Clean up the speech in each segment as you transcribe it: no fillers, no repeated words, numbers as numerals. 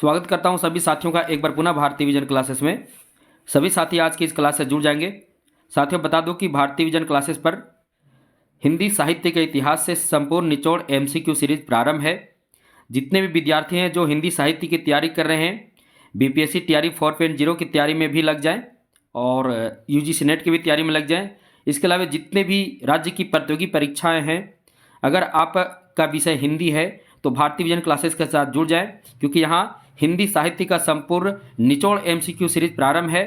स्वागत करता हूं सभी साथियों का एक बार पुनः भारतीय विजन क्लासेस में। सभी साथी आज की इस क्लास से जुड़ जाएंगे। साथियों बता दूं कि भारतीय विजन क्लासेस पर हिंदी साहित्य के इतिहास से संपूर्ण निचोड़ एमसीक्यू सीरीज प्रारंभ है। जितने भी विद्यार्थी हैं जो हिंदी साहित्य की तैयारी कर रहे हैं, बीपीएससी तैयारी 4.0 की तैयारी में भी लग जाएं और यूजीसी नेट की भी तैयारी में लग जाएं। इसके अलावा जितने भी राज्य की प्रतियोगी परीक्षाएं हैं, अगर आपका विषय हिंदी है तो भारतीय विजन क्लासेस के साथ जुड़ जाएं, क्योंकि यहाँ हिंदी साहित्य का संपूर्ण निचोड़ एमसीक्यू सीरीज प्रारंभ है।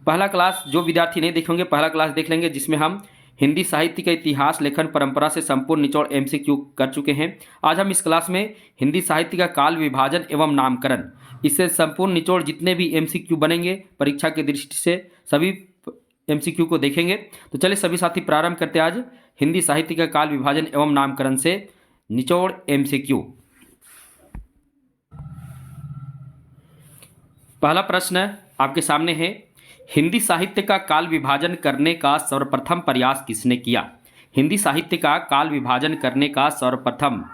पहला क्लास जो विद्यार्थी नहीं देखेंगे, पहला क्लास देख लेंगे, जिसमें हम हिंदी साहित्य का इतिहास, लेखन परंपरा से संपूर्ण निचोड़ एमसीक्यू कर चुके हैं। आज हम इस क्लास में हिंदी साहित्य का काल विभाजन एवं नामकरण, इससे संपूर्ण निचोड़ जितने भी एमसीक्यू बनेंगे परीक्षा की दृष्टि से सभी एमसीक्यू को देखेंगे। तो चलिए सभी साथी प्रारंभ करते हैं आज हिंदी साहित्य का काल विभाजन एवं नामकरण से निचोड़ एमसीक्यू। पहला प्रश्न आपके सामने है, हिंदी साहित्य का काल विभाजन करने का सर्वप्रथम प्रयास किसने किया? हिंदी साहित्य का काल विभाजन करने का सर्वप्रथम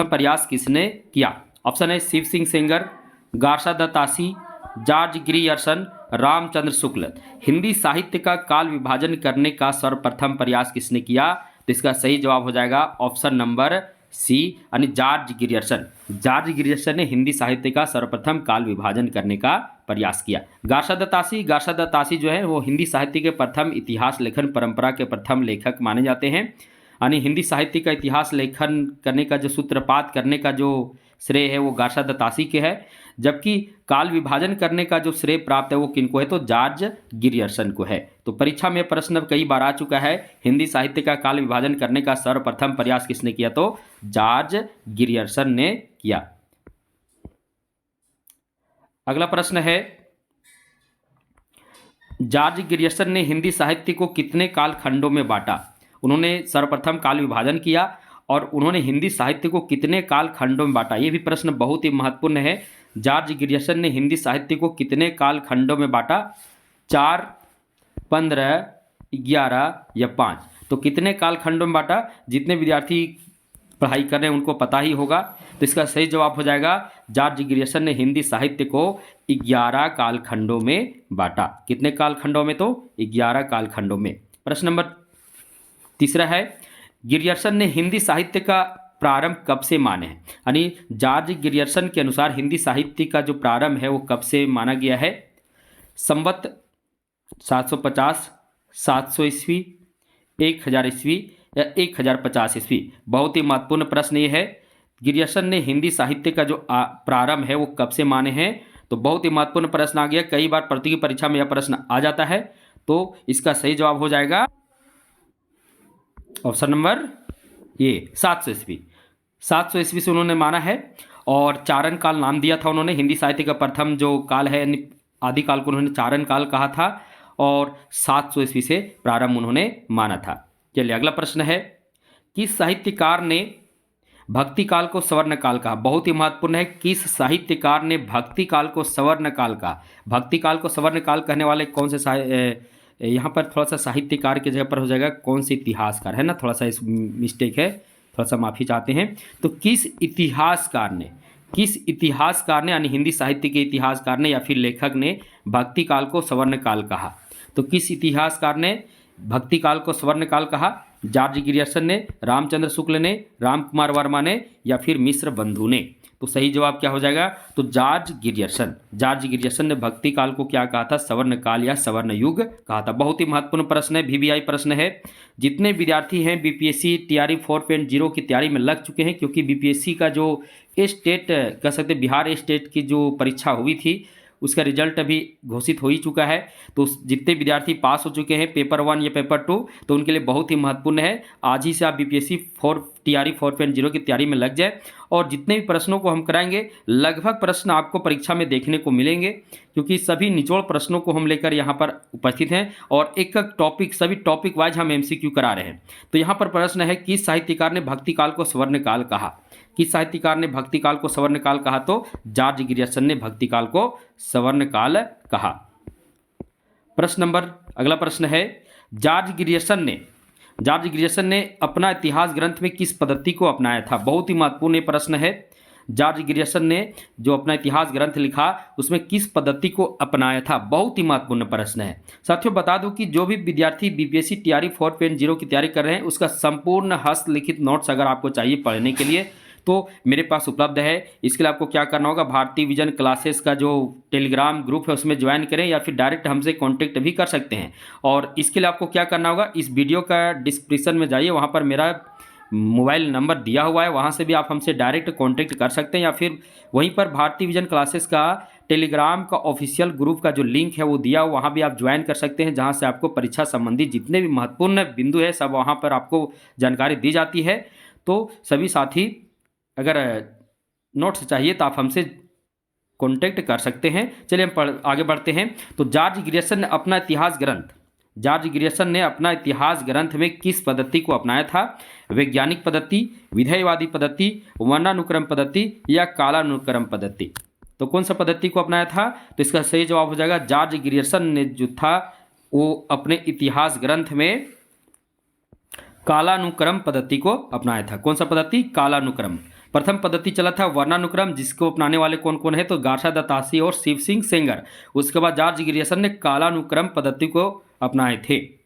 प्रयास किसने किया? ऑप्शन है Shiv Singh Sengar, Garcin de Tassy, George Grierson, Ramchandra Shukla. Hindi साहित्य का काल विभाजन करने का सर्वप्रथम प्रयास किसने किया? तो इसका सही जवाब हो जाएगा ऑप्शन नंबर सी, यानी जॉर्ज ग्रियर्सन। जॉर्ज ग्रियर्सन ने हिंदी साहित्य का सर्वप्रथम काल विभाजन करने का प्रयास किया। गार्सा दत्तासी जो है वो हिंदी साहित्य के प्रथम इतिहास लेखन परंपरा के प्रथम लेखक माने जाते हैं। यानी हिंदी साहित्य का इतिहास लेखन करने का जो सूत्रपात करने का जो श्रेय है वो गार्सा दत्तासी के है, जबकि काल विभाजन करने का जो श्रेय प्राप्त है वो किनको है? तो जॉर्ज ग्रियर्सन को है। तो परीक्षा में प्रश्न कई बार आ चुका है, हिंदी साहित्य का काल विभाजन करने का सर्वप्रथम प्रयास किसने किया? तो जॉर्ज ग्रियर्सन ने किया। अगला प्रश्न है, जॉर्ज ग्रियर्सन ने हिंदी साहित्य को कितने कालखंडों में बांटा? उन्होंने सर्वप्रथम काल विभाजन किया और उन्होंने हिंदी साहित्य को कितने कालखंडों में बांटा? ये भी प्रश्न बहुत ही महत्वपूर्ण है। जॉर्ज ग्रियर्सन ने हिंदी साहित्य को कितने कालखंडों में बांटा? 4, 15, 11 या 5? तो कितने कालखंडों में बांटा? जितने विद्यार्थी पढ़ाई कर रहे हैं उनको पता ही होगा। तो इसका सही जवाब हो जाएगा जॉर्ज ग्रियर्सन ने हिंदी साहित्य को 11 कालखंडों में बांटा। कितने कालखंडों में? तो 11 कालखंडों में। प्रश्न नंबर तीसरा है, ग्रियर्सन ने हिंदी साहित्य का प्रारंभ कब से माने हैं? यानी जॉर्ज ग्रियर्सन के अनुसार हिंदी साहित्य का जो प्रारंभ है वो कब से माना गया है? संवत 750, 700 ईस्वी, 1000 ईस्वी या 1050 ईस्वी? बहुत ही महत्वपूर्ण प्रश्न ये है, ग्रियर्सन ने हिंदी साहित्य का जो प्रारंभ है वो कब से माने हैं? तो बहुत ही महत्वपूर्ण प्रश्न आ गया, कई बार प्रतियोगी परीक्षा में यह प्रश्न आ जाता है। तो इसका सही जवाब हो जाएगा ऑप्शन नंबर ये 700 ईस्वी। 700 ईस्वी से उन्होंने माना है और चारण काल नाम दिया था उन्होंने। हिंदी साहित्य का प्रथम जो काल है आदिकाल को उन्होंने चारण काल कहा था और 700 ईस्वी से प्रारंभ उन्होंने माना था। चलिए अगला प्रश्न है, किस साहित्यकार ने भक्ति काल को स्वर्ण काल कहा? बहुत ही महत्वपूर्ण है, किस साहित्यकार ने भक्ति काल को स्वर्ण काल कहा? भक्ति काल को स्वर्ण काल कहने वाले कौन से यहाँ पर थोड़ा सा साहित्यकार की जगह पर हो जाएगा कौन से इतिहासकार, है ना, थोड़ा सा इस मिस्टेक है, थोड़ा सा माफ़ी चाहते हैं। तो किस इतिहासकार ने यानी हिंदी साहित्य के इतिहासकार ने या फिर लेखक ने भक्ति काल को स्वर्ण काल कहा? तो किस इतिहासकार ने भक्ति काल को स्वर्ण काल कहा? जॉर्ज ग्रियर्सन ने, रामचंद्र शुक्ल ने, राम कुमार वर्मा ने या फिर मिश्र बंधु ने? तो सही जवाब क्या हो जाएगा? तो जॉर्ज ग्रियर्सन ने भक्ति काल को क्या कहा था? स्वर्ण काल या स्वर्ण युग कहा था। बहुत ही महत्वपूर्ण प्रश्न है, वीवीआई प्रश्न है। जितने विद्यार्थी हैं बीपीएससी तैयारी 4.0 की तैयारी में लग चुके हैं, क्योंकि बीपीएससी का जो स्टेट कह सकते बिहार स्टेट की जो परीक्षा हुई थी उसका रिजल्ट अभी घोषित हो ही चुका है। तो जितने विद्यार्थी पास हो चुके हैं पेपर 1 या पेपर 2, तो उनके लिए बहुत ही महत्वपूर्ण है, आज ही से आप बीपीएससी तैयारी 4.0 की तैयारी में लग जाए। और जितने भी प्रश्नों को हम कराएंगे लगभग प्रश्न आपको परीक्षा में देखने को मिलेंगे, क्योंकि सभी निचोड़ प्रश्नों को हम लेकर यहाँ पर उपस्थित हैं और एक एक टॉपिक, सभी टॉपिक वाइज हम एमसीक्यू करा रहे हैं। तो यहाँ पर प्रश्न है, किस साहित्यकार ने भक्ति काल को स्वर्ण काल कहा? किस साहित्यकार ने भक्ति काल को स्वर्ण काल कहा? तो जॉर्ज ग्रियर्सन ने भक्ति काल को स्वर्ण काल कहा। अगला प्रश्न है, जॉर्ज ग्रियर्सन ने अपना इतिहास ग्रंथ में किस पद्धति को अपनाया था? बहुत ही महत्वपूर्ण प्रश्न है। जॉर्ज ग्रियर्सन ने जो अपना इतिहास ग्रंथ लिखा उसमें किस पद्धति को अपनाया था? बहुत ही महत्वपूर्ण प्रश्न है साथियों। बता दूं कि जो भी विद्यार्थी बीपीएससी टीआरई 4.0 की तैयारी कर रहे हैं उसका संपूर्ण हस्तलिखित नोट्स अगर आपको चाहिए पढ़ने के लिए तो मेरे पास उपलब्ध है। इसके लिए आपको क्या करना होगा, भारतीय विजन क्लासेस का जो टेलीग्राम ग्रुप है उसमें ज्वाइन करें या फिर डायरेक्ट हमसे कांटेक्ट भी कर सकते हैं। और इसके लिए आपको क्या करना होगा, इस वीडियो का डिस्क्रिप्शन में जाइए, वहाँ पर मेरा मोबाइल नंबर दिया हुआ है, वहाँ से भी आप हमसे डायरेक्ट कांटेक्ट कर सकते हैं या फिर वहीं पर भारतीय विजन क्लासेस का टेलीग्राम का ऑफिशियल ग्रुप का जो लिंक है वो दिया हुआ, वहाँ भी आप ज्वाइन कर सकते हैं, जहाँ से आपको परीक्षा संबंधी जितने भी महत्वपूर्ण बिंदु है सब वहाँ पर आपको जानकारी दी जाती है। तो सभी साथी अगर नोट्स चाहिए तो आप हमसे कांटेक्ट कर सकते हैं। चलिए हम आगे बढ़ते हैं। तो जॉर्ज ग्रियर्सन ने अपना इतिहास ग्रंथ में किस पद्धति को अपनाया था? वैज्ञानिक पद्धति, विधेयवादी पद्धति, वर्णानुक्रम पद्धति या कालानुक्रम पद्धति? तो कौन सा पद्धति को अपनाया था? तो इसका सही जवाब हो जाएगा जॉर्ज ग्रियर्सन ने जो था वो अपने इतिहास ग्रंथ में कालानुक्रम पद्धति को अपनाया था। कौन सा पद्धति? कालानुक्रम। प्रथम पद्धति चला था वर्णानुक्रम, जिसको अपनाने वाले कौन कौन है? तो गार्सा दत्तासी और शिव सिंह सेंगर। उसके बाद जॉर्ज ग्रियर्सन ने कालानुक्रम पद्धति को अपनाए थे।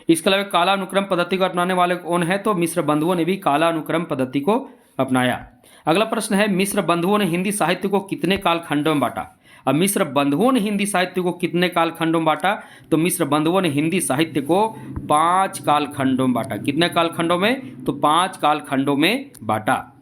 इसके अलावा कालानुक्रम पद्धति को अपनाने वाले कौन है? तो मिश्र बंधुओं ने भी कालानुक्रम पद्धति को अपनाया। अगला प्रश्न है, मिश्र बंधुओं ने हिंदी साहित्य को कितने कालखंडों में बांटा? अब मिश्र बंधुओं ने हिंदी साहित्य को कितने कालखंडों में बांटा? तो मिश्र बंधुओं ने हिंदी साहित्य को 5 कालखंडों में बांटा। कितने कालखंडों में? तो 5 कालखंडों में बांटा।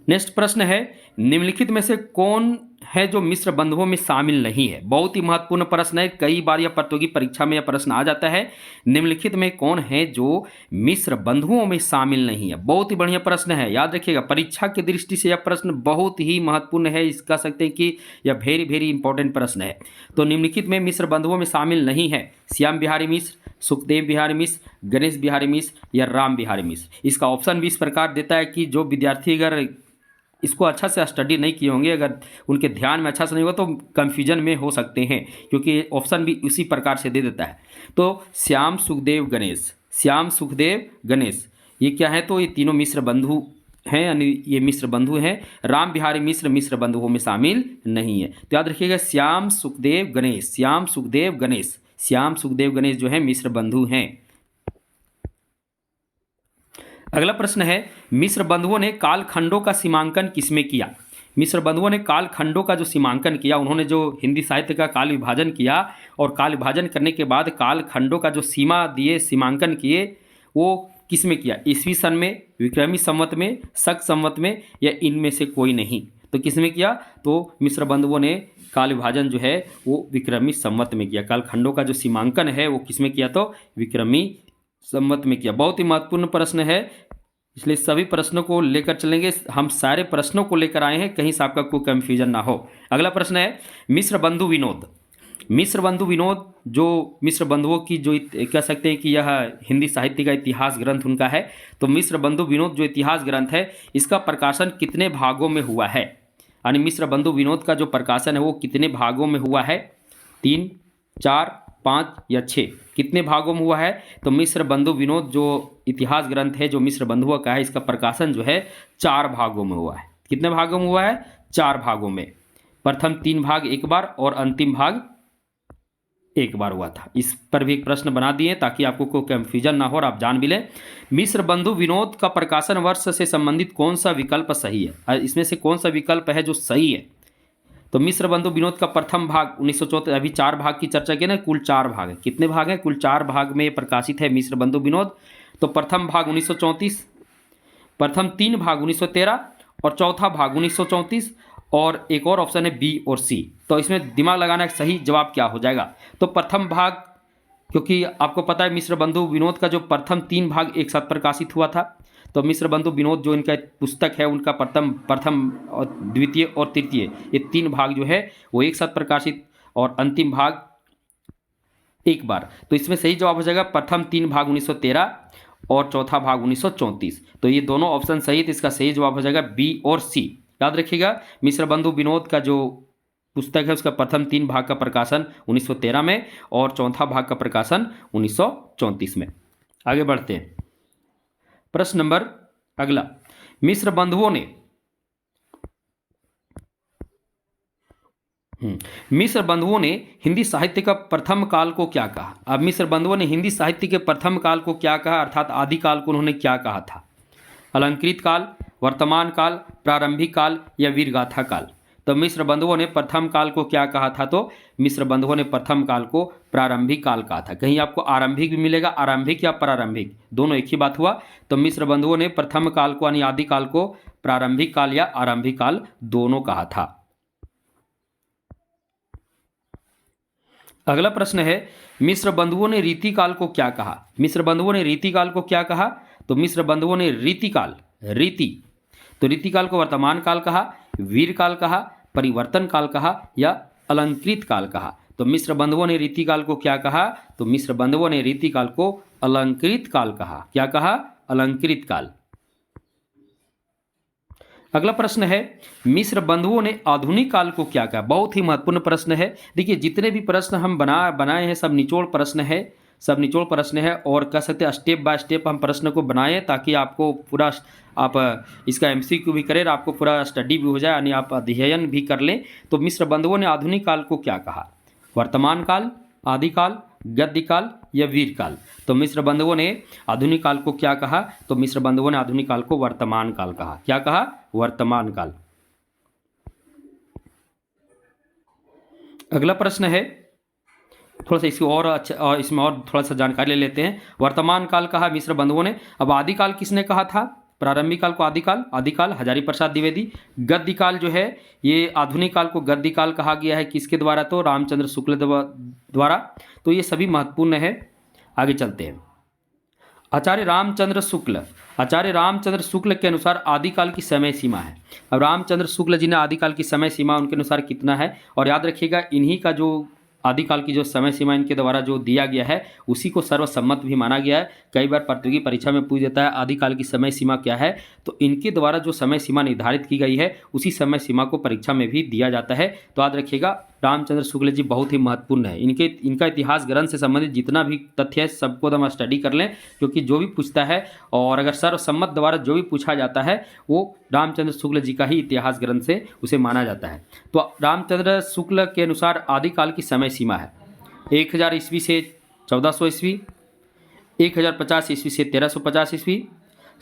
नेक्स्ट प्रश्न है, निम्नलिखित में से कौन है जो मिश्र बंधुओं में शामिल नहीं है? बहुत ही महत्वपूर्ण प्रश्न है, कई बार यह प्रतियोगी परीक्षा में यह प्रश्न आ जाता है। निम्नलिखित में कौन है जो मिश्र बंधुओं में शामिल नहीं है? बहुत ही बढ़िया प्रश्न है, याद रखिएगा। परीक्षा की दृष्टि से यह प्रश्न बहुत ही महत्वपूर्ण है, इस कह सकते हैं कि यह वेरी वेरी इंपॉर्टेंट प्रश्न है। तो निम्नलिखित में मिश्र बंधुओं में शामिल नहीं है श्याम बिहारी मिश्र, सुखदेव बिहारी मिश्र, गणेश बिहारी मिश्र या राम बिहारी मिश्र। इसका ऑप्शन भी इस प्रकार देता है कि जो विद्यार्थी अगर इसको अच्छा से स्टडी नहीं किए होंगे, अगर उनके ध्यान में अच्छा से नहीं होगा तो कंफ्यूजन में हो सकते हैं, क्योंकि ऑप्शन भी उसी प्रकार से दे देता है। तो श्याम सुखदेव गणेश, श्याम सुखदेव गणेश ये क्या है? तो ये तीनों मिश्र बंधु हैं, यानी ये मिश्र बंधु हैं। राम बिहारी मिश्र मिश्र बंधुओं में शामिल नहीं है। तो याद रखिएगा श्याम सुखदेव गणेश, श्याम सुखदेव गणेश, श्याम सुखदेव गणेश जो है मिश्र बंधु हैं। अगला प्रश्न है, मिश्र बंधुओं ने कालखंडों का सीमांकन किसमें किया? मिश्र बंधुओं ने कालखंडों का जो सीमांकन किया, उन्होंने जो हिंदी साहित्य का काल विभाजन किया और काल विभाजन करने के बाद कालखंडों का जो सीमा दिए, सीमांकन किए, वो किसमें किया? ईस्वी सन में, विक्रमी संवत में, शक संवत में या इनमें से कोई नहीं? तो किसमें किया? तो मिश्र बंधुओं ने काल विभाजन जो है वो विक्रमी संवत में किया। कालखंडों का जो सीमांकन है वो किसमें किया? तो विक्रमी संवत में किया। बहुत ही महत्वपूर्ण प्रश्न है, इसलिए सभी प्रश्नों को लेकर चलेंगे। हम सारे प्रश्नों को लेकर आए हैं, कहीं से आपका कोई कंफ्यूजन ना हो। अगला प्रश्न है, मिश्र बंधु विनोद। मिश्र बंधु विनोद जो मिश्र बंधुओं की जो कह सकते हैं कि यह हिंदी साहित्य का इतिहास ग्रंथ उनका है। तो मिश्र बंधु विनोद जो इतिहास ग्रंथ है इसका प्रकाशन कितने भागों में हुआ है? यानी मिश्र बंधु विनोद का जो प्रकाशन है वो कितने भागों में हुआ है? 3, 4, 5 या 6? कितने भागों में हुआ है? तो मिश्र बंधु विनोद जो इतिहास ग्रंथ है जो मिश्र बंधुओं का है, इसका प्रकाशन जो है 4 भागों में हुआ है। कितने भागों में हुआ है? 4 भागों में। प्रथम 3 भाग एक बार और अंतिम भाग एक बार हुआ था। इस पर भी एक प्रश्न बना दिए ताकि आपको कोई कंफ्यूजन ना हो और आप जान भी लें। मिश्र बंधु विनोद का प्रकाशन वर्ष से संबंधित कौन सा विकल्प सही है? इसमें से कौन सा विकल्प है जो सही है? तो मिश्र बंधु विनोद का प्रथम भाग 1934, अभी 4 भाग की चर्चा की ना, कुल 4 भाग है। कितने भाग हैं? कुल 4 भाग में प्रकाशित है मिश्र बंधु विनोद। तो प्रथम भाग 1934, प्रथम 3 भाग 1913 और चौथा भाग 1934 और एक और ऑप्शन है बी और सी। तो इसमें दिमाग लगाना सही जवाब क्या हो जाएगा? तो प्रथम भाग, क्योंकि आपको पता है मिश्र बंधु विनोद का जो प्रथम 3 भाग एक साथ प्रकाशित हुआ था। तो मिश्र बंधु विनोद जो इनका पुस्तक है उनका प्रथम और द्वितीय और तृतीय ये 3 भाग जो है वो एक साथ प्रकाशित और अंतिम भाग एक बार। तो इसमें सही जवाब हो जाएगा प्रथम 3 भाग 1913 और चौथा भाग 1934। तो ये दोनों ऑप्शन सही थे, इसका सही जवाब हो जाएगा बी और सी। याद रखिएगा मिश्र बंधु विनोद का जो पुस्तक है उसका प्रथम 3 भाग का प्रकाशन 1913 में और चौथा भाग का प्रकाशन 1934 में। आगे बढ़ते हैं। प्रश्न नंबर अगला, मिश्र बंधुओं ने मिस्र बंधुओं ने हिंदी साहित्य का प्रथम काल को क्या कहा? अब मिस्र बंधुओं ने हिंदी साहित्य के प्रथम काल को क्या कहा, अर्थात आदिकाल को उन्होंने क्या कहा था? अलंकृत काल, वर्तमान काल, प्रारंभिक काल या वीरगाथा काल? तो मिस्र बंधुओं ने प्रथम काल को क्या कहा था? तो मिस्र बंधुओं ने प्रथम काल को प्रारंभिक काल कहा था। कहीं आपको आरंभिक भी मिलेगा, आरंभिक या प्रारंभिक दोनों एक ही बात हुआ। तो मिस्र बंधुओं ने प्रथम काल को यानी आदिकाल को प्रारंभिक काल या आरंभिक काल दोनों कहा था। अगला प्रश्न है, मिस्र बंधुओं ने रीतिकाल को क्या कहा? मिस्र बंधुओं ने रीतिकाल को क्या कहा? तो मिस्र बंधुओं ने रीतिकाल, तो रीतिकाल को वर्तमान काल कहा, वीर काल कहा, परिवर्तन काल कहा या अलंकृत काल कहा? तो मिस्र बंधुओं ने रीतिकाल को क्या कहा? तो मिस्र बंधुओं ने रीतिकाल को अलंकृत काल कहा। क्या कहा? अलंकृत काल। अगला प्रश्न है, मिस्र बंधुओं ने आधुनिक काल को क्या कहा? बहुत ही महत्वपूर्ण प्रश्न है। देखिए, जितने भी प्रश्न हम बनाए हैं सब निचोड़ प्रश्न है, और कह सकते हैं स्टेप बाय स्टेप हम प्रश्न को बनाएं ताकि आपको पूरा आप इसका एमसीक्यू भी करें, आपको पूरा स्टडी भी हो जाए, यानी आप अध्ययन भी कर लें। तो मिस्र बंधुओं ने आधुनिक काल को क्या कहा? वर्तमान काल, आदिकाल, गद्यकाल या वीर काल? तो मिस्र बंधुओं ने आधुनिक काल को क्या कहा? तो मिस्र बंधुओं ने आधुनिक काल को वर्तमान काल कहा। क्या कहा? वर्तमान काल। अगला प्रश्न है, थोड़ा सा इसकी और अच्छा, इसमें और थोड़ा सा जानकारी ले लेते हैं। वर्तमान काल कहा मिस्र बंधुओं ने। अब आदिकाल किसने कहा था? प्रारंभिक काल को आदिकाल हजारी प्रसाद द्विवेदी। गद्यकाल जो है ये आधुनिक काल को गद्यकाल कहा गया है, किसके द्वारा? तो रामचंद्र शुक्ल द्वारा। तो ये सभी महत्वपूर्ण है। आगे चलते हैं। आचार्य रामचंद्र शुक्ल के अनुसार आदिकाल की समय सीमा है। अब रामचंद्र शुक्ल जी ने आदिकाल की समय सीमा उनके अनुसार कितना है? और याद रखिएगा, इन्हीं का जो आदिकाल की जो समय सीमा इनके द्वारा जो दिया गया है उसी को सर्वसम्मत भी माना गया है। कई बार प्रतियोगी परीक्षा में पूछ देता है आदिकाल की समय सीमा क्या है, तो इनके द्वारा जो समय सीमा निर्धारित की गई है उसी समय सीमा को परीक्षा में भी दिया जाता है। तो याद रखिएगा, रामचंद्र शुक्ल जी बहुत ही महत्वपूर्ण है। इनका इतिहास ग्रंथ से संबंधित जितना भी तथ्य है सबको हम स्टडी कर लें, क्योंकि जो भी पूछता है और अगर सर्वसम्मत द्वारा जो भी पूछा जाता है वो रामचंद्र शुक्ल जी का ही इतिहास ग्रंथ से उसे माना जाता है। तो रामचंद्र शुक्ल के अनुसार आदिकाल की समय सीमा है 1000 ईस्वी से 1400 ईस्वी, 1050 ईस्वी से 1350 ईस्वी,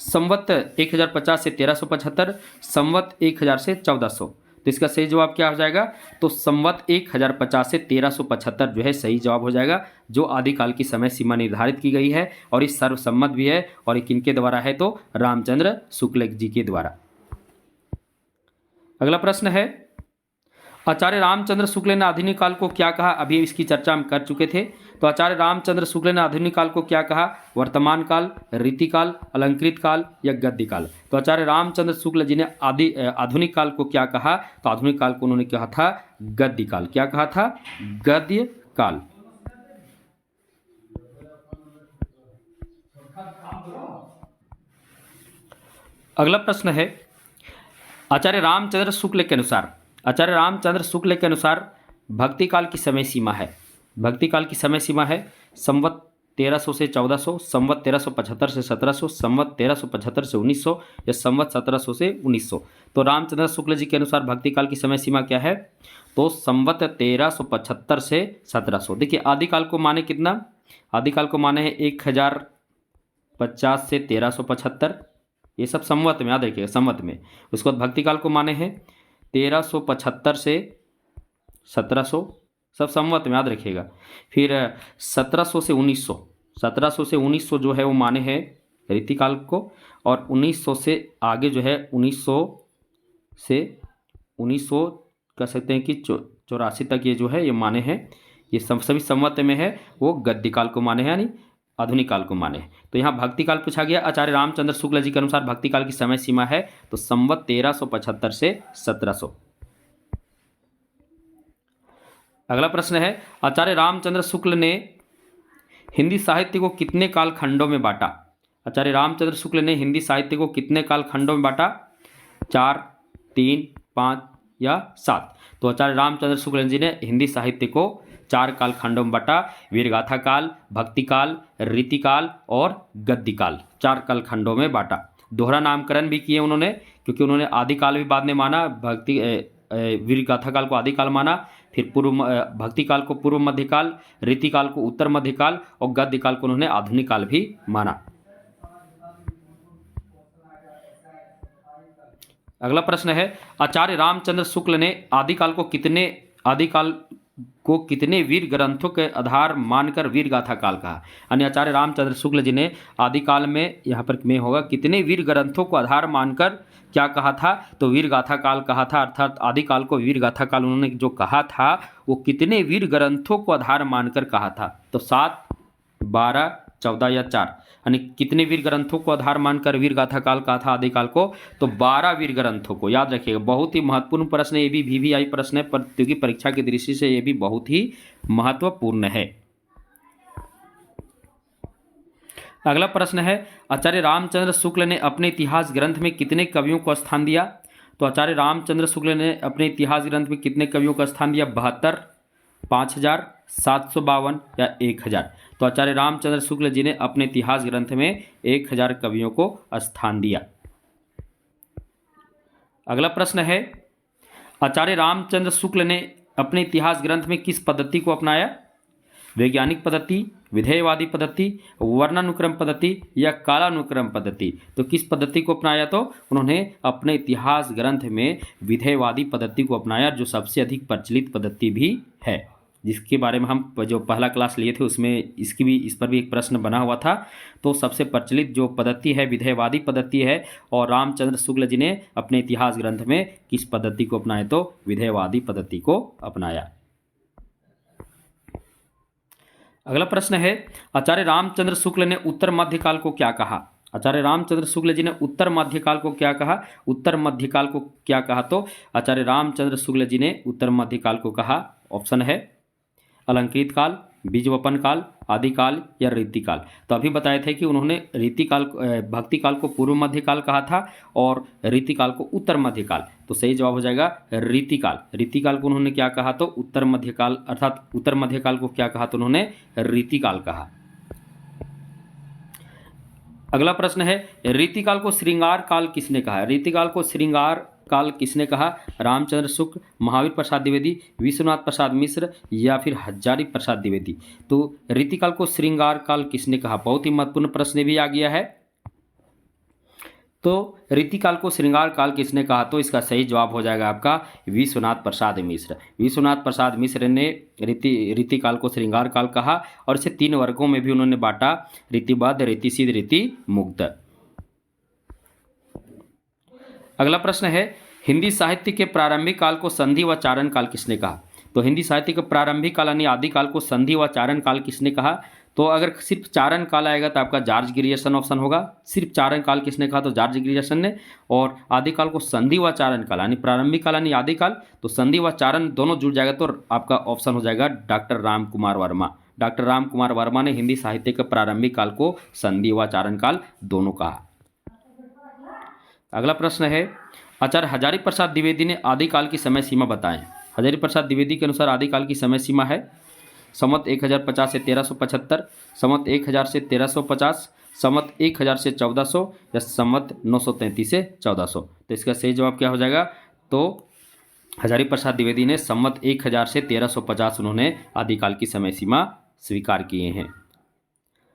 संवत 1050 से 1375, संवत 1000 से 1400। तो इसका सही जवाब क्या हो जाएगा? तो संवत 1050 से 1375 जो है सही जवाब हो जाएगा, जो आदिकाल की समय सीमा निर्धारित की गई है और इस सर्वसम्मत भी है। और ये किनके द्वारा है? तो रामचंद्र शुक्ल जी के द्वारा। अगला प्रश्न है, आचार्य रामचंद्र शुक्ल ने आधुनिक काल को क्या कहा? अभी इसकी चर्चा हम कर चुके थे। तो आचार्य रामचंद्र शुक्ल ने आधुनिक काल को क्या कहा? वर्तमान काल, रीतिकाल, अलंकृत काल या गद्यकाल? तो आचार्य रामचंद्र शुक्ल जी ने आधुनिक काल को क्या कहा? तो आधुनिक काल को उन्होंने कहा था गद्यकाल। क्या कहा था? गद्यकाल। अगला प्रश्न है, आचार्य रामचंद्र शुक्ल के अनुसार भक्ति काल की समय सीमा है। भक्ति काल की समय सीमा है संवत 1300 से 1400, संवत 1375 से 1700, संवत 1375 से 1900 या संवत 1700 से 1900। तो रामचंद्र शुक्ल जी के अनुसार भक्ति काल की समय सीमा क्या है? तो संवत 1375 से 1700। देखिए, आदिकाल को माने कितना? आदिकाल को माने है 1050 से 1375, ये सब संवत में याद रखिएगा, संवत में। उसके बाद भक्ति काल को माने हैं 1375 से 1700, सब संवत में याद रखिएगा। फिर 1700 से 1900 जो है वो माने हैं रीतिकाल को, और 1900 से आगे जो है 1900 से 1900 कह सकते हैं कि 84 तक ये जो है ये माने हैं, ये सभी संवत में है, वो गद्यकाल को माने हैं यानी आधुनिक काल को माने हैं। तो यहाँ भक्ति काल पूछा गया। आचार्य रामचंद्र शुक्ल जी के अनुसार भक्ति काल की समय सीमा है तो संवत 1375 से 1700। अगला प्रश्न है, आचार्य रामचंद्र शुक्ल ने हिंदी साहित्य को कितने काल खंडों में बांटा? आचार्य रामचंद्र शुक्ल ने हिंदी साहित्य को कितने काल खंडों में बांटा? 4, 3, 5 या 7? तो आचार्य रामचंद्र शुक्ल जी ने हिंदी साहित्य को 4 काल खंडों में बांटा। वीरगाथा काल, भक्ति काल, रीतिकाल और गद्यकाल, 4 काल खंडों में बांटा। दोहरा नामकरण भी किए उन्होंने, क्योंकि उन्होंने आदिकाल भी बाद में माना, वीर गाथा काल को आदिकाल माना, फिर भक्ति काल को पूर्व मध्यकाल, रीति काल को उत्तर मध्यकाल और गद्य काल को उन्होंने आधुनिक काल भी माना। अगला प्रश्न है, आचार्य रामचंद्र शुक्ल ने आदिकाल को कितने वीर ग्रंथों के आधार मानकर वीर गाथा काल कहा। यानी आचार्य रामचंद्र शुक्ल जी ने आदिकाल में, यहाँ पर में होगा, कितने वीर ग्रंथों को आधार मानकर क्या कहा था, तो वीर गाथा काल कहा था। अर्थात आदिकाल को वीर गाथा काल उन्होंने जो कहा था वो कितने वीर ग्रंथों को आधार मानकर कहा था, तो 7, 12, 14 या 4, यानी कितने वीर ग्रंथों को आधार मानकर वीर गाथा काल कहा था आदिकाल को, तो 12 वीर ग्रंथों को। याद रखिएगा, बहुत ही महत्वपूर्ण प्रश्न है, ये भी VVI प्रश्न है, प्रतियोगी परीक्षा की दृष्टि से ये भी बहुत ही महत्वपूर्ण है। अगला प्रश्न है, आचार्य रामचंद्र शुक्ल ने अपने इतिहास ग्रंथ में कितने कवियों को स्थान दिया, तो आचार्य रामचंद्र शुक्ल ने अपने इतिहास ग्रंथ में कितने कवियों का स्थान दिया, 72, 5000, 752 या 1000। तो आचार्य रामचंद्र शुक्ल जी ने अपने इतिहास ग्रंथ में 1000 कवियों को स्थान दिया। अगला प्रश्न है, आचार्य रामचंद्र शुक्ल ने अपने इतिहास ग्रंथ में किस पद्धति को अपनाया, वैज्ञानिक पद्धति, विधेयवादी पद्धति, वर्णानुक्रम पद्धति या कालानुक्रम पद्धति। तो किस पद्धति को अपनाया, तो उन्होंने अपने इतिहास ग्रंथ में विधेयवादी पद्धति को अपनाया, जो सबसे अधिक प्रचलित पद्धति भी है, जिसके बारे में हम जो पहला क्लास लिए थे उसमें इस पर भी एक प्रश्न बना हुआ था। तो सबसे प्रचलित जो पद्धति है विधेयवादी पद्धति है, और रामचंद्र शुक्ल जी ने अपने इतिहास ग्रंथ में किस पद्धति को अपनाया, तो विधेयवादी पद्धति को अपनाया। अगला प्रश्न है, आचार्य रामचंद्र शुक्ल ने उत्तर मध्यकाल को क्या कहा। आचार्य रामचंद्र शुक्ल जी ने उत्तर मध्यकाल को क्या कहा, उत्तर मध्यकाल को क्या कहा, तो आचार्य रामचंद्र शुक्ल जी ने उत्तर मध्यकाल को कहा, ऑप्शन है अलंकृत काल, बीजवपन काल, आदिकाल या रीतिकाल। तो अभी बताए थे कि उन्होंने रीतिकाल, भक्ति काल को पूर्व मध्यकाल कहा था और रीतिकाल को उत्तर मध्यकाल। तो सही जवाब हो जाएगा रीतिकाल। रीतिकाल को उन्होंने क्या कहा, तो उत्तर मध्यकाल, अर्थात उत्तर मध्यकाल को क्या कहा, तो उन्होंने रीतिकाल कहा। अगला प्रश्न है, रीतिकाल को श्रृंगार काल किसने कहा। रीतिकाल को श्रृंगार काल किसने कहा, रामचंद्र शुक्ल, महावीर प्रसाद द्विवेदी, विश्वनाथ प्रसाद मिश्र या फिर हजारी प्रसाद द्विवेदी। तो रीतिकाल को श्रृंगार काल किसने कहा, बहुत ही महत्वपूर्ण प्रश्न भी आ गया है। तो रीतिकाल को श्रृंगार काल किसने कहा, तो इसका सही जवाब हो जाएगा आपका विश्वनाथ प्रसाद मिश्र। विश्वनाथ प्रसाद मिश्र ने रीतिकाल को श्रृंगार काल कहा और इसे 3 वर्गों में भी उन्होंने बांटा, रीतिबद्ध, रीतिसिद्ध, रीति मुक्त। अगला प्रश्न है, हिंदी साहित्य के प्रारंभिक काल को संधि व चारण काल किसने कहा। तो हिंदी साहित्य के प्रारंभिक काल यानी आदिकाल को संधि व चारण काल किसने कहा। तो अगर सिर्फ चारण काल आएगा तो आपका जॉर्ज ग्रियर्सन ऑप्शन होगा। सिर्फ चारण काल किसने कहा, तो जॉर्ज ग्रियर्सन ने। और आदिकाल को संधि व चारण काल यानी प्रारंभिक काल यानी आदिकाल, तो संधि व चारण दोनों जुड़ जाएगा तो आपका ऑप्शन हो जाएगा डॉक्टर राम कुमार वर्मा। डॉक्टर राम कुमार वर्मा ने हिंदी साहित्य के प्रारंभिक काल को संधि व चारण काल दोनों कहा। अगला प्रश्न है, आचार्य हजारी प्रसाद द्विवेदी ने आदिकाल की समय सीमा बताएं। हजारी प्रसाद द्विवेदी के अनुसार आदिकाल की समय सीमा है संवत 1050 से 1375, संवत 1000 से 1350, संवत 1000 से 1400 या संवत 933 से 1400। तो इसका सही जवाब क्या हो जाएगा, तो हजारी प्रसाद द्विवेदी ने संवत 1000 से 1350 उन्होंने आदिकाल की समय सीमा स्वीकार किए हैं।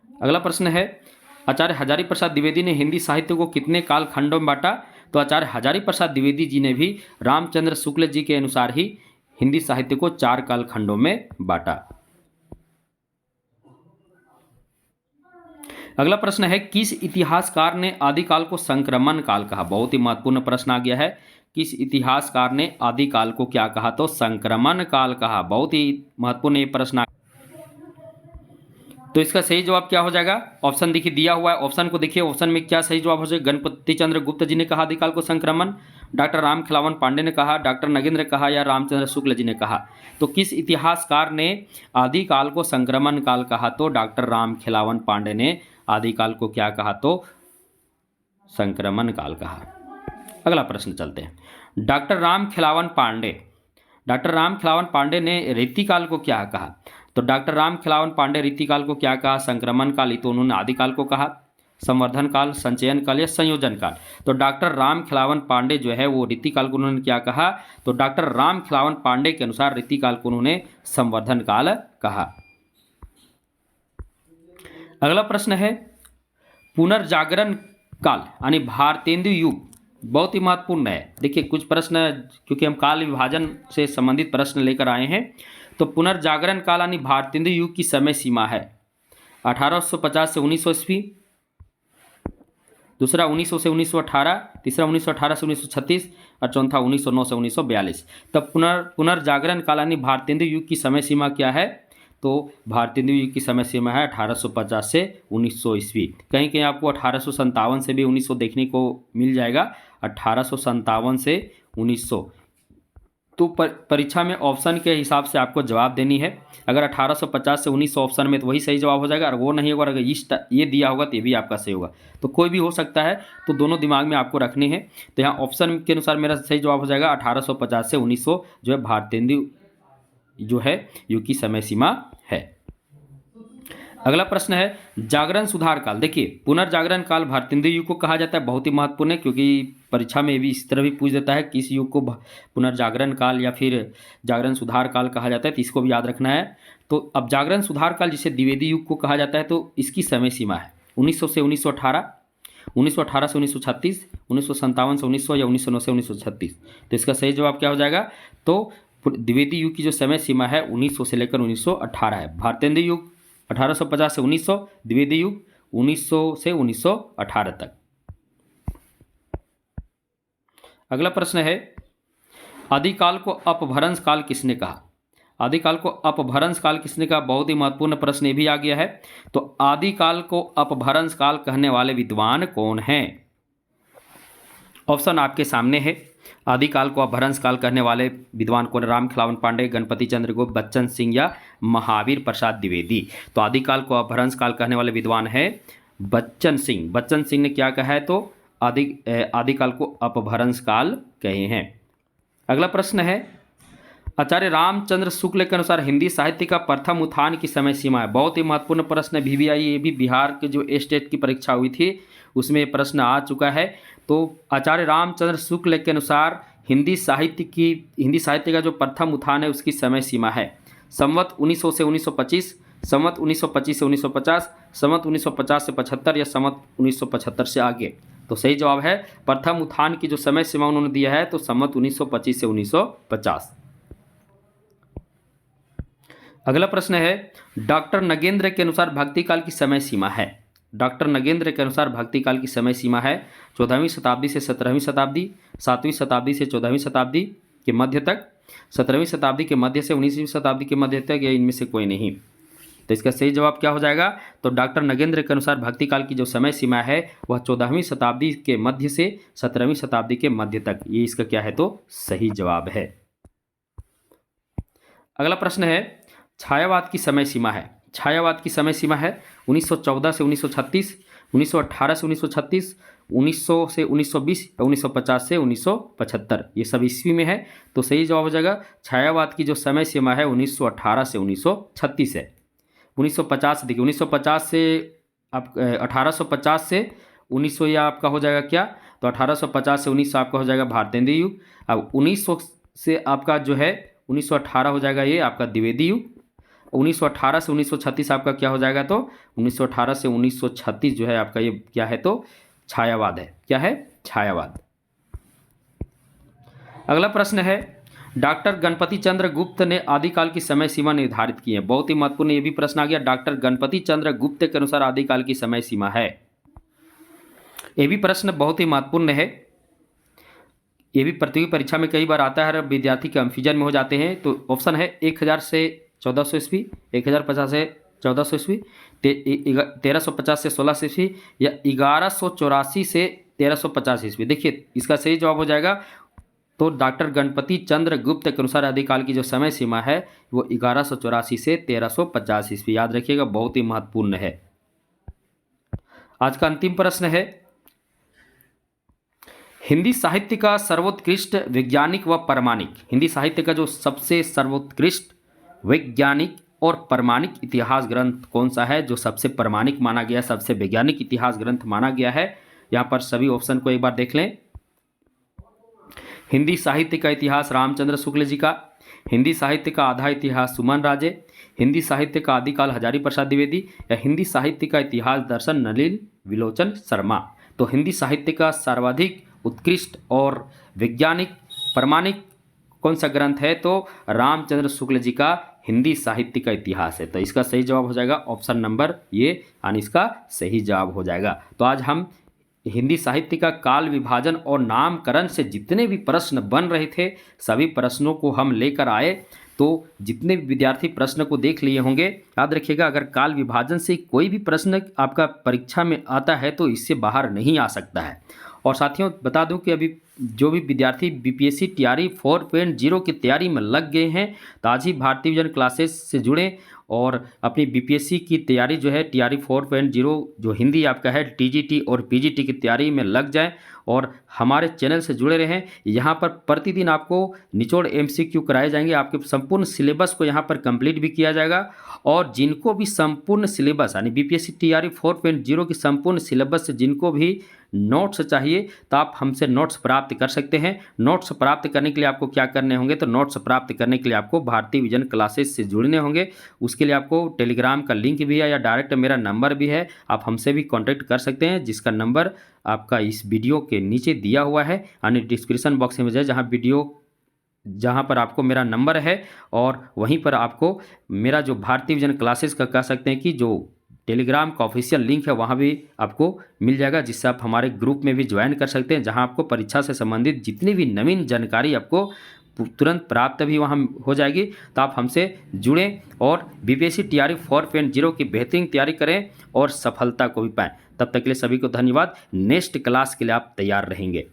अगला प्रश्न है, आचार्य हजारी प्रसाद द्विवेदी ने हिंदी साहित्य को कितने काल खंडों में बांटा। तो आचार्य हजारी प्रसाद द्विवेदी जी ने भी रामचंद्र शुक्ल जी के अनुसार ही हिंदी साहित्य को 4 काल खंडों में बांटा। अगला प्रश्न है, किस इतिहासकार ने आदिकाल को संक्रमण काल कहा। बहुत ही महत्वपूर्ण प्रश्न आ गया है, किस इतिहासकार ने आदिकाल को क्या कहा, तो संक्रमण काल कहा। बहुत ही महत्वपूर्ण ये प्रश्न। तो इसका सही जवाब क्या हो जाएगा, ऑप्शन देखिए दिया हुआ है, ऑप्शन को देखिए, ऑप्शन में क्या सही जवाब हो जाएगा। गणपति चंद्र गुप्त जी ने कहा आदिकाल को संक्रमण, डॉक्टर राम खिलावन पांडे ने कहा, डॉक्टर नगेंद्र कहा या रामचंद्र शुक्ल जी ने कहा। तो किस इतिहासकार ने आदिकाल को संक्रमण काल कहा, तो डॉक्टर राम खिलावन पांडे ने आदिकाल को क्या कहा, तो संक्रमण काल कहा। अगला प्रश्न चलते हैं, डॉक्टर राम खिलावन पांडे ने रीतिकाल को क्या कहा। तो डॉक्टर राम खिलावन पांडे रीतिकाल को क्या कहा, संक्रमण काल, तो उन्होंने आदिकाल को कहा। संवर्धन काल, संचयन काल या संयोजन काल। तो डॉक्टर राम खिलावन पांडे जो है वो रीतिकाल को उन्होंने क्या कहा? तो डॉक्टर राम खिलावन पांडे के अनुसार रीतिकाल को उन्होंने संवर्धन काल कहा। अगला प्रश्न है पुनर्जागरण काल यानी भारतेंदु युग, बहुत ही महत्वपूर्ण है। देखिए कुछ प्रश्न, क्योंकि हम काल विभाजन से संबंधित प्रश्न लेकर आए हैं, तो पुनर्जागरण काल यानी भारतेंदु युग की समय सीमा है 1850 से 1900 ईस्वी, दूसरा 1900 से 1918, तीसरा 1918 से 1936 और चौथा 1909 से 1942। तब पुनर्जागरण काल यानी भारतेंदु युग की समय सीमा क्या है? तो भारतेंदु युग की समय सीमा है 1850 से 1900 ईस्वी। कहीं कहीं आपको 1857 से भी 1900 देखने को मिल जाएगा, 1857 से 1900। तो परीक्षा में ऑप्शन के हिसाब से आपको जवाब देनी है। अगर 1850 से 1900 ऑप्शन में तो वही सही जवाब हो जाएगा, और वो नहीं होगा, अगर ये दिया होगा तो ये भी आपका सही होगा। तो कोई भी हो सकता है, तो दोनों दिमाग में आपको रखने हैं। तो यहाँ ऑप्शन के अनुसार मेरा सही जवाब हो जाएगा 1850 से 1900 जो है भारतेंदु जो है युग की समय सीमा है। अगला प्रश्न है जागरण सुधार काल। देखिए पुनर्जागरण काल भारतेंदु युग को कहा जाता है, बहुत ही महत्वपूर्ण है, क्योंकि परीक्षा में भी इस तरह भी पूछ देता है कि इस युग को पुनर्जागरण काल या फिर जागरण सुधार काल कहा जाता है, तो इसको भी याद रखना है। तो अब जागरण सुधार काल जिसे द्विवेदी युग को कहा जाता है, तो इसकी समय सीमा है 1900 से 1918, 1918 से 1936, 1957 से 1900 या 1909 से 1936। तो इसका सही जवाब क्या हो जाएगा? तो द्विवेदी युग की जो समय सीमा है 1900 से लेकर 1918 है। भारतेंदु युग 1850 से 1900, द्विवेदी युग 1900 से 1918 तक। अगला प्रश्न है आदिकाल को अपभ्रंश काल किसने कहा? आदिकाल को अपभ्रंश काल किसने कहा? बहुत ही महत्वपूर्ण प्रश्न ये भी आ गया है। तो आदिकाल को अपभ्रंश काल कहने वाले विद्वान कौन हैं? ऑप्शन आपके सामने है। आदिकाल को अपभ्रंश काल कहने वाले विद्वान कौन? राम खिलावन पांडे, गणपति चंद्र गुप्त, बच्चन सिंह या महावीर प्रसाद द्विवेदी। तो आदिकाल को अपभ्रंश काल कहने वाले विद्वान है बच्चन सिंह। बच्चन सिंह ने क्या कहा है? तो आदिकाल को अपभ्रंश काल कहे हैं। अगला प्रश्न है आचार्य रामचंद्र शुक्ल के अनुसार हिंदी साहित्य का प्रथम उत्थान की समय सीमा है। बहुत ही महत्वपूर्ण प्रश्न है, VVI ये भी बिहार के जो स्टेट की परीक्षा हुई थी उसमें ये प्रश्न आ चुका है। तो आचार्य रामचंद्र शुक्ल के अनुसार हिंदी साहित्य का जो प्रथम उत्थान है उसकी समय सीमा है संवत 1900 से 1925, संवत 1925 से 1950, संवत 1950 से 75 या संवत 1975 से आगे। तो सही जवाब है प्रथम उत्थान की जो समय सीमा उन्होंने दिया है तो संवत 1925 से 1950। अगला प्रश्न है डॉक्टर नगेंद्र के अनुसार भक्ति काल की समय सीमा है। डॉक्टर नगेंद्र के अनुसार भक्ति काल की समय सीमा है 14वीं शताब्दी से 17वीं शताब्दी, 7वीं शताब्दी से 14वीं शताब्दी के मध्य तक, 17वीं शताब्दी के मध्य से 19वीं शताब्दी के मध्य तक, या इनमें से कोई नहीं। तो इसका सही जवाब क्या हो जाएगा? तो डॉक्टर नगेंद्र के अनुसार भक्ति काल की जो समय सीमा है वह 14वीं शताब्दी के मध्य से 17वीं शताब्दी के मध्य तक। ये इसका क्या है? तो सही जवाब है। अगला प्रश्न है छायावाद की समय सीमा है। छायावाद की समय सीमा है 1914 से 1936, 1918 से 1936, 1900 से 1920 या 1950 से 1975। ये सब ईस्वी में है। तो सही जवाब हो जाएगा छायावाद की जो समय सीमा है 1918 से 1936 है। 1950 देखिए 1950 से आप 1850 से 1900 या आपका हो जाएगा क्या? तो 1850 से 1900 आपका हो जाएगा भारतेंदु युग। अब 1900 से आपका जो है 1918 हो जाएगा ये आपका द्विवेदी युग। 1918 से 1936 आपका क्या हो जाएगा? तो 1918 से 1936 जो है आपका ये क्या है? तो छायावाद है। क्या है? छायावाद। अगला प्रश्न है डॉक्टर गणपति चंद्र गुप्त ने आदिकाल की समय सीमा निर्धारित की है। बहुत ही महत्वपूर्ण ये भी प्रश्न आ गया। डॉक्टर गणपति चंद्र गुप्त के अनुसार आदिकाल की समय सीमा है। ये भी प्रश्न बहुत ही महत्वपूर्ण है। ये भी प्रतियोगी परीक्षा में कई बार आता है, हर विद्यार्थी कंफ्यूजन में हो जाते हैं। तो ऑप्शन है 1000 से 1400 ईस्वी, 1050 से 1400 ईस्वी, 1350 से 1600 ईस्वी या 1184 से 1350 ईस्वी। देखिए इसका सही जवाब हो जाएगा तो डॉक्टर गणपति चंद्र गुप्त के अनुसार आदिकाल की जो समय सीमा है वो 1184 से 1350 ईस्वी। याद रखिएगा, बहुत ही महत्वपूर्ण है। आज का अंतिम प्रश्न है हिंदी साहित्य का सर्वोत्कृष्ट वैज्ञानिक व प्रामाणिक, हिंदी साहित्य का जो सबसे सर्वोत्कृष्ट वैज्ञानिक और प्रामाणिक इतिहास ग्रंथ कौन सा है जो सबसे प्रामाणिक माना गया, सबसे वैज्ञानिक इतिहास ग्रंथ माना गया है। यहाँ पर सभी ऑप्शन को एक बार देख लें। हिंदी साहित्य का इतिहास रामचंद्र शुक्ल जी का, हिंदी साहित्य का आधा इतिहास सुमन राजे, हिंदी साहित्य का आदिकाल हजारी प्रसाद द्विवेदी, या हिंदी साहित्य का इतिहास दर्शन नलिन विलोचन शर्मा। तो हिंदी साहित्य का सर्वाधिक उत्कृष्ट और वैज्ञानिक प्रामाणिक कौन सा ग्रंथ है, तो रामचंद्र शुक्ल जी का हिंदी साहित्य का इतिहास है। तो इसका सही जवाब हो जाएगा ऑप्शन नंबर ये, यानी इसका सही जवाब हो जाएगा। तो आज हम हिंदी साहित्य का काल विभाजन और नामकरण से जितने भी प्रश्न बन रहे थे सभी प्रश्नों को हम लेकर आए। तो जितने भी विद्यार्थी प्रश्न को देख लिए होंगे, याद रखिएगा अगर काल विभाजन से कोई भी प्रश्न आपका परीक्षा में आता है तो इससे बाहर नहीं आ सकता है। और साथियों बता दूं कि अभी जो भी विद्यार्थी बीपीएससी टीआरई 4.0 की तैयारी में लग गए हैं तो आज ही भारतीय विजन क्लासेस से जुड़ें और अपनी बीपीएससी की तैयारी जो है टीआरई 4.0 जो हिंदी आपका है टीजीटी और पीजीटी की तैयारी में लग जाएं और हमारे चैनल से जुड़े रहें। यहाँ पर प्रतिदिन आपको निचोड़ एमसीक्यू कराए जाएंगे, आपके संपूर्ण सिलेबस को यहाँ पर कंप्लीट भी किया जाएगा। और जिनको भी संपूर्ण सिलेबस यानी बीपीएससी टीआरई 4.0 की संपूर्ण सिलेबस से जिनको भी नोट्स चाहिए तो आप हमसे नोट्स प्राप्त कर सकते हैं। नोट्स प्राप्त करने के लिए आपको क्या करने होंगे, तो नोट्स प्राप्त करने के लिए आपको भारतीय विजन क्लासेस से जुड़ने होंगे। उसके लिए आपको टेलीग्राम का लिंक भी है या डायरेक्ट मेरा नंबर भी है, आप हमसे भी कांटेक्ट कर सकते हैं, जिसका नंबर आपका इस वीडियो के नीचे दिया हुआ है यानी डिस्क्रिप्शन बॉक्स में जाए जहाँ पर आपको मेरा नंबर है और वहीं पर आपको मेरा जो भारतीय विजन क्लासेस का कह सकते हैं कि जो टेलीग्राम का ऑफिशियल लिंक है वहाँ भी आपको मिल जाएगा, जिससे आप हमारे ग्रुप में भी ज्वाइन कर सकते हैं, जहाँ आपको परीक्षा से संबंधित जितनी भी नवीन जानकारी आपको तुरंत प्राप्त भी वहाँ हो जाएगी। तो आप हमसे जुड़ें और बीपीएससी टीआरई 4.0 की बेहतरीन तैयारी करें और सफलता को भी पाएँ। तब तक के लिए सभी को धन्यवाद। नेक्स्ट क्लास के लिए आप तैयार रहेंगे।